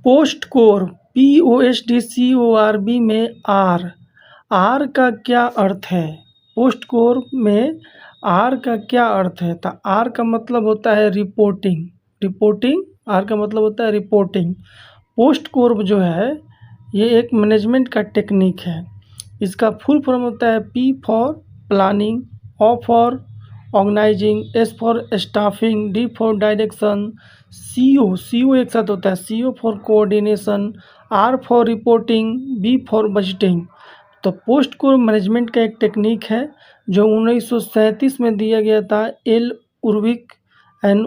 Post core POSTCORB में are का क्या अर्थ है? पोस्ट कोर में आर का क्या अर्थ है? तो आर का मतलब होता है रिपोर्टिंग। आर का मतलब होता है रिपोर्टिंग। पोस्ट कोर जो है ये एक मैनेजमेंट का टेक्निक है। इसका फुल फॉर्म होता है P for planning, O for organising, S for staffing, D for direction, CO एक साथ होता है, CO for coordination, R for reporting, B for budgeting. तो पोस्ट कोर मैनेजमेंट का एक टेक्निक है जो 1937 में दिया गया था एल उर्विक एंड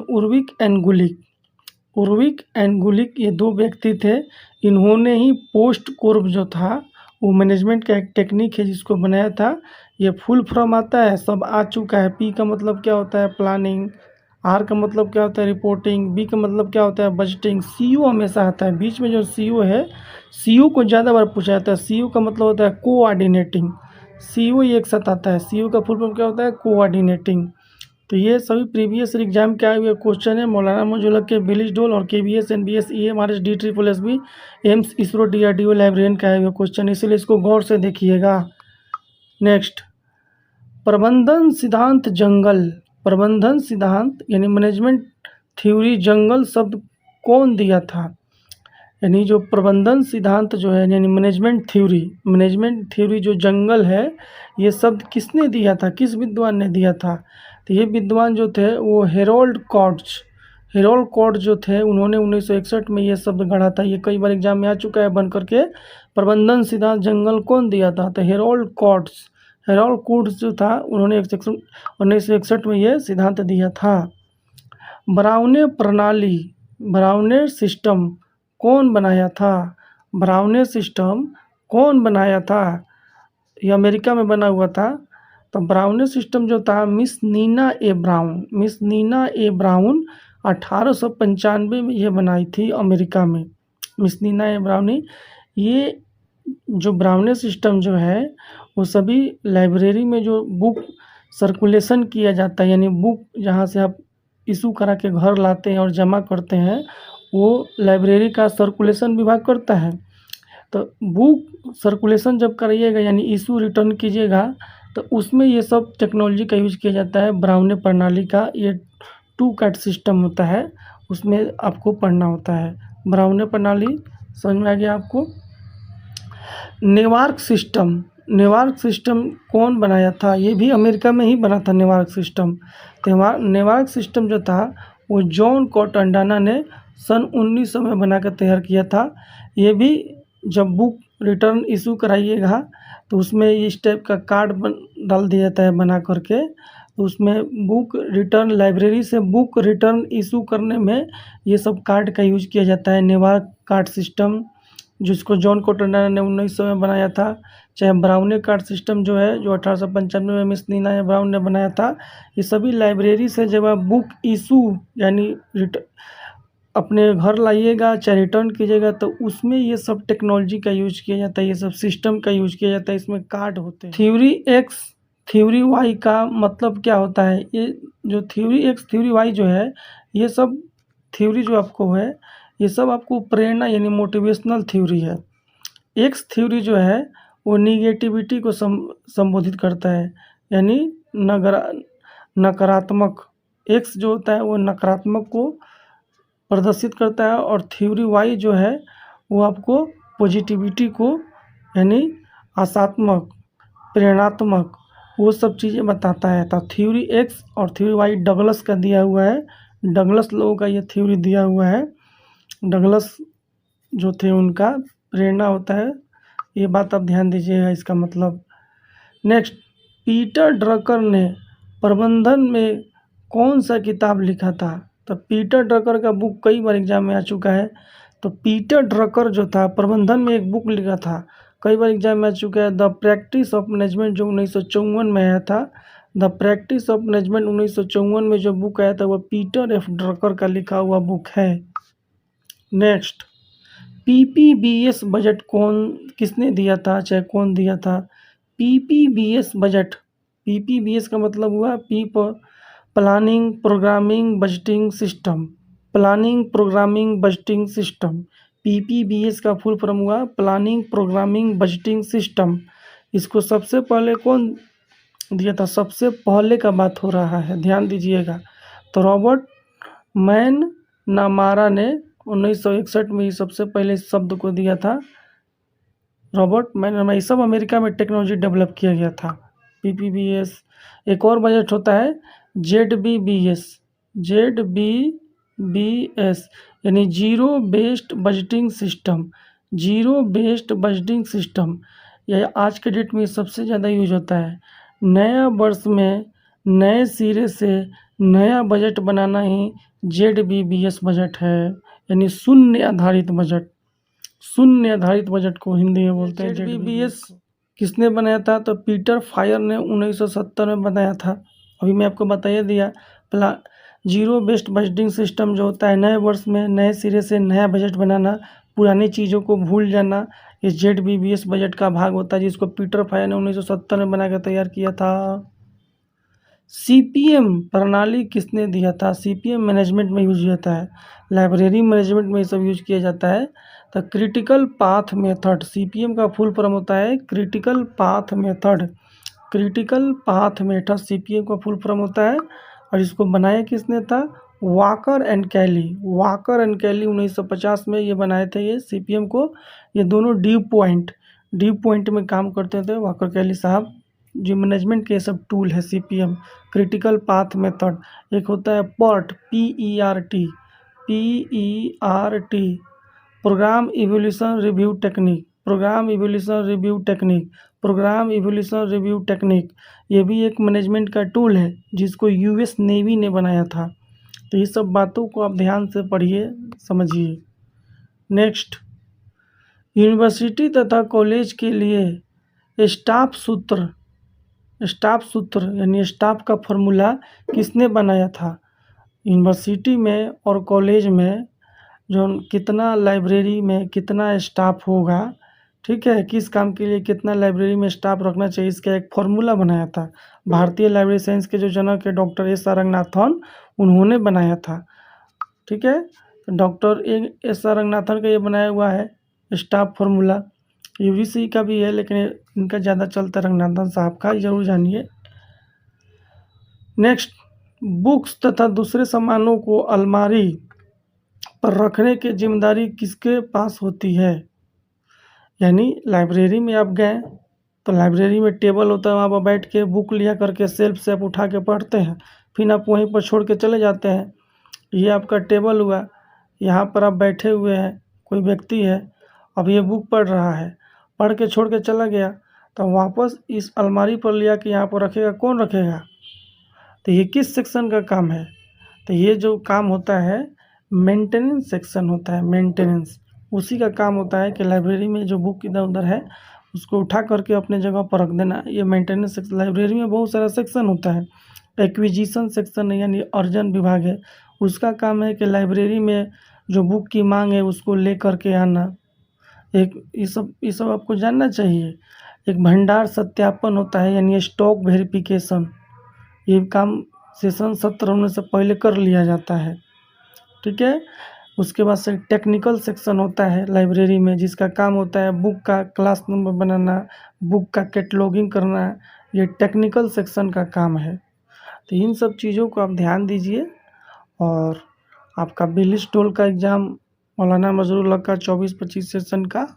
गुलिक ये दो व्यक्ति थे। इन्होंने ही पोस्ट कोर जो था वो मैनेजमेंट का एक टेक्निक है जिसको बनाया था। ये फुल फॉर्म आता है, सब आ चुका है। P का मतलब क्या होता है? प्लानिंग। R का मतलब क्या होता है? रिपोर्टिंग। B का मतलब क्या होता है? बजटिंग। CO हमेशा आता है बीच में। जो CO है, CO को ज़्यादा बार पूछा जाता है। CO का मतलब होता है कोऑर्डिनेटिंग। CO ही एक साथ आता है। CO का फुल फॉर्म क्या होता है? कोऑर्डिनेटिंग। तो ये सभी प्रीवियस एग्जाम के आए हुए क्वेश्चन है। मौलाना मोजुलक के बिलिस डोल और KBS NBS EMRS DSSS AIIMS ISRO DRDO librarian का आए हुए क्वेश्चन, इसीलिए इसको गौर से देखिएगा। नेक्स्ट, प्रबंधन सिद्धांत यानी मैनेजमेंट थ्योरी जंगल शब्द कौन दिया था? यानी जो प्रबंधन सिद्धांत जो है यानी मैनेजमेंट थ्योरी जो जंगल है, ये शब्द किसने दिया था? किस विद्वान ने दिया था? तो ये विद्वान जो थे वो हेरोल्ड कॉट्स जो थे, उन्होंने 1961 में ये शब्द गढ़ा था। ये कई बार एग्जाम में आ चुका है बन करके। प्रबंधन सिद्धांत जंगल कौन दिया था? तो हेरोल्ड कोट्स जो था, उन्होंने 1961 में ये सिद्धांत दिया था। ब्राउनेर सिस्टम कौन बनाया था? ये अमेरिका में बना हुआ था। तो ब्राउनेर सिस्टम जो था मिस नीना ए ब्राउन 1895 में ये बनाई थी अमेरिका में। मिस नीना ए ब्राउनी। ये जो ब्राउनेर सिस्टम जो है वो सभी लाइब्रेरी में जो बुक सर्कुलेशन किया जाता है, यानी बुक जहाँ से आप इशू करा के घर लाते हैं और जमा करते हैं, वो लाइब्रेरी का सर्कुलेशन विभाग करता है। तो बुक सर्कुलेशन जब करिएगा यानी इशू रिटर्न कीजिएगा, तो उसमें ये सब टेक्नोलॉजी का यूज किया जाता है। ब्राउनेर प्रणाली का ये 2 कैट सिस्टम होता है, उसमें आपको पढ़ना होता है। ब्राउनेर प्रणाली समझ में आ गया आपको? नेवार्क सिस्टम कौन बनाया था? ये भी अमेरिका में ही बना था नेवार्क सिस्टम। नेवार्क सिस्टम जो था वो जॉन कॉटनडाना ने सन 1900 में बनाकर तैयार किया था। ये भी जब बुक रिटर्न इशू कराइएगा तो उसमें इस टाइप का कार्ड डाल दिया जाता है बना करके। तो उसमें बुक रिटर्न, लाइब्रेरी से बुक रिटर्न इशू करने में ये सब कार्ड का यूज किया जाता है। नेवार्क कार्ड सिस्टम जिसको जॉन कॉटनडाना ने 1900 में बनाया था। चाहे ब्राउनेर कार्ड सिस्टम जो है जो 1895 में मिस नीना ब्राउन ने बनाया था। ये सभी लाइब्रेरी से जब आप बुक इशू यानी अपने घर लाइएगा चाहे रिटर्न कीजिएगा तो उसमें ये सब टेक्नोलॉजी का यूज किया जाता है, ये सब सिस्टम का यूज किया जाता है। इसमें कार्ड होते हैं। थ्योरी X थ्योरी Y का मतलब क्या होता है? ये जो थ्योरी X थ्योरी Y जो है, ये सब थ्योरी जो आपको है, ये सब आपको प्रेरणा यानी मोटिवेशनल थ्योरी है। एक्स थ्योरी जो है वो निगेटिविटी को संबोधित करता है, यानी नकारात्मक। एक्स जो होता है वो नकारात्मक को प्रदर्शित करता है, और थ्योरी वाई जो है वो आपको पॉजिटिविटी को यानी आशात्मक, प्रेरणात्मक, वो सब चीज़ें बताता है। तो थ्योरी एक्स और थ्योरी वाई डगलस का दिया हुआ है। डगलस लोगों का ये थ्योरी दिया हुआ है। डगलस जो थे उनका प्रेरणा होता है, ये बात आप ध्यान दीजिएगा इसका मतलब। नेक्स्ट, पीटर ड्रकर ने प्रबंधन में कौन सा किताब लिखा था? तो पीटर ड्रकर का बुक कई बार एग्जाम में आ चुका है। तो पीटर ड्रकर जो था प्रबंधन में एक बुक लिखा था, कई बार एग्जाम में आ चुका है। द प्रैक्टिस ऑफ मैनेजमेंट जो 1954 में आया था। द प्रैक्टिस ऑफ मैनेजमेंट 1954 में जो बुक आया था वो पीटर एफ ड्रकर का लिखा हुआ बुक है। नेक्स्ट, PPBS बजट किसने दिया था, चाहे कौन दिया था? PPBS बजट, PPBS का मतलब हुआ P पर planning programming budgeting system. PPBS का फुल फॉर्म हुआ प्लानिंग प्रोग्रामिंग बजटिंग सिस्टम। इसको सबसे पहले कौन दिया था? सबसे पहले का बात हो रहा है, ध्यान दीजिएगा। तो रॉबर्ट मैकनामारा ने 1961 में ही सबसे पहले इस शब्द को दिया था। रॉबर्ट मैकनामारा, ये सब अमेरिका में टेक्नोलॉजी डेवलप किया गया था। PPBS। एक और बजट होता है ZBBS। ZBBS यानी zero based budgeting system. Zero based budgeting system यह आज के डेट में सबसे ज़्यादा यूज होता है। नया वर्ष में नए सिरे से नया बजट बनाना ही ZBBS बजट है, यानी शून्य आधारित बजट। शून्य आधारित बजट को हिंदी में बोलते हैं ZBBS। किसने बनाया था? तो पीटर फायर ने 1970 में बनाया था। अभी मैं आपको बताइए दिया। जीरो बेस्ड बजटिंग सिस्टम जो होता है, नए वर्ष में नए सिरे से नया बजट बनाना, पुरानी चीज़ों को भूल जाना, ये ZBBS बजट का भाग होता है, जिसको पीटर फायर ने 1970 में बनाकर तैयार किया था। CPM प्रणाली किसने दिया था? CPM मैनेजमेंट में यूज होता है, लाइब्रेरी मैनेजमेंट में ये सब यूज किया जाता है। तो क्रिटिकल पाथ मेथड, CPM का फुल फॉर्म होता है critical path method. Critical path method CPM का फुल फॉर्म होता है। और इसको बनाया किसने था? Walker and Kelly. Walker and Kelly 1950 में ये बनाए थे ये CPM को। ये दोनों ड्यू पॉइंट में काम करते थे, वॉकर कैली साहब। जो मैनेजमेंट के सब टूल है CPM, क्रिटिकल पाथ मेथड। एक होता है PERT, PERT, programme evolution review technique. Programme evolution review technique, programme evolution review technique, ये भी एक मैनेजमेंट का टूल है जिसको US नेवी ने बनाया था। तो ये सब बातों को आप ध्यान से पढ़िए, समझिए। नेक्स्ट, यूनिवर्सिटी तथा कॉलेज के लिए स्टाफ सूत्र यानी स्टाफ का फॉर्मूला किसने बनाया था? यूनिवर्सिटी में और कॉलेज में जो कितना लाइब्रेरी में कितना स्टाफ होगा, ठीक है, किस काम के लिए कितना लाइब्रेरी में स्टाफ रखना चाहिए, इसका एक फॉर्मूला बनाया था। भारतीय लाइब्रेरी साइंस के जो जनक है डॉक्टर S.R. रंगनाथन, उन्होंने बनाया था। ठीक है, तो डॉक्टर S.R. रंगनाथन का ये बनाया हुआ है स्टाफ फॉर्मूला। UGC का भी है, लेकिन इनका ज़्यादा चलता है रंगनाथन साहब का, जरूर जानिए। नेक्स्ट, बुक्स तथा दूसरे सामानों को अलमारी पर रखने की जिम्मेदारी किसके पास होती है? यानी लाइब्रेरी में आप गए तो लाइब्रेरी में टेबल होता है, वहाँ पर बैठ के बुक लिया करके सेल्फ से आप उठा के पढ़ते हैं, फिर आप वहीं पर छोड़ के चले जाते हैं। ये आपका टेबल हुआ, यहाँ पर आप बैठे हुए हैं, कोई व्यक्ति है, अब ये बुक पढ़ रहा है, पढ़ के छोड़ के चला गया, तो वापस इस अलमारी पर लिया कि यहाँ पर रखेगा, कौन रखेगा? तो ये किस सेक्शन का काम है? तो ये जो काम होता है मेंटेनेंस सेक्शन होता है, मेंटेनेंस। उसी का काम होता है कि लाइब्रेरी में जो बुक इधर उधर है उसको उठा करके अपने जगह पर रख देना, ये मेंटेनेंस सेक्शन। लाइब्रेरी में बहुत सारा सेक्शन होता है। एक्विजिशन सेक्शन यानी अर्जन विभाग है, उसका काम है कि लाइब्रेरी में जो बुक की मांग है उसको ले करके आना। एक ये सब आपको जानना चाहिए। एक भंडार सत्यापन होता है यानी स्टॉक वेरिफिकेशन, ये काम सेशन सत्र होने से पहले कर लिया जाता है। ठीक है, उसके बाद से टेक्निकल सेक्शन होता है लाइब्रेरी में, जिसका काम होता है बुक का क्लास नंबर बनाना, बुक का कैटलॉगिंग करना, ये टेक्निकल सेक्शन का काम है। तो इन सब चीज़ों को आप ध्यान दीजिए। और आपका बिलिस टोल का एग्ज़ाम मौलाना मजरूल हक का 24-25 सेशन का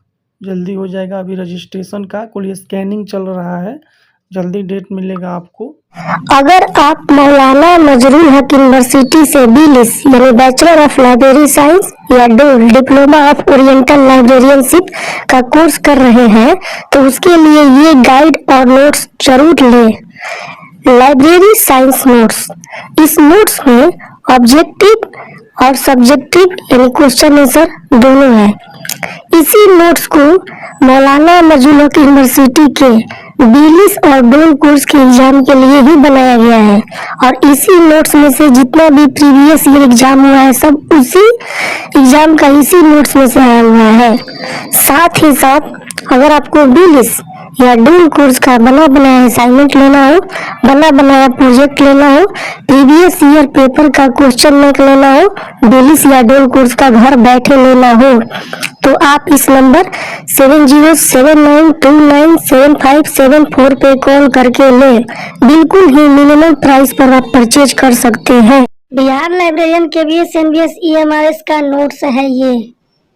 जल्दी हो जाएगा। अभी रजिस्ट्रेशन का कोई स्कैनिंग चल रहा है, जल्दी डेट मिलेगा आपको। अगर आप मौलाना मजरूल हक यूनिवर्सिटी से BLIS यानी बैचलर ऑफ लाइब्रेरी साइंस या DOL diploma of oriental librarianship का कोर्स कर रहे हैं तो उसके लिए ये गाइड और नोट्स जरूर लें। लाइब्रेरी साइंस नोट्स, इस नोट्स में ऑब्जेक्टिव और सब्जेक्टिव यानी क्वेश्चन आंसर दोनों है। इसी नोट्स को मौलाना मजरूल हक यूनिवर्सिटी के BLIS और DOL कोर्स के एग्जाम के लिए ही बनाया गया है। और इसी नोट्स में से जितना भी प्रीवियस ईयर एग्जाम हुआ है सब उसी एग्जाम का इसी नोट्स में से आया हुआ है। साथ ही साथ अगर आपको BLIS या डूल कोर्स का बना बनाया असाइनमेंट लेना हो, बना बनाया प्रोजेक्ट लेना हो, प्रीवियस ईयर पेपर का क्वेश्चन बैंक लेना हो, डेलिस या डोल कोर्स का घर बैठे लेना हो, तो आप इस नंबर 7079297574 पे कॉल करके ले। बिल्कुल ही मिनिमम प्राइस पर आप परचेज कर सकते हैं। Bihar librarian KVS NVS EMRS का नोट्स है ये।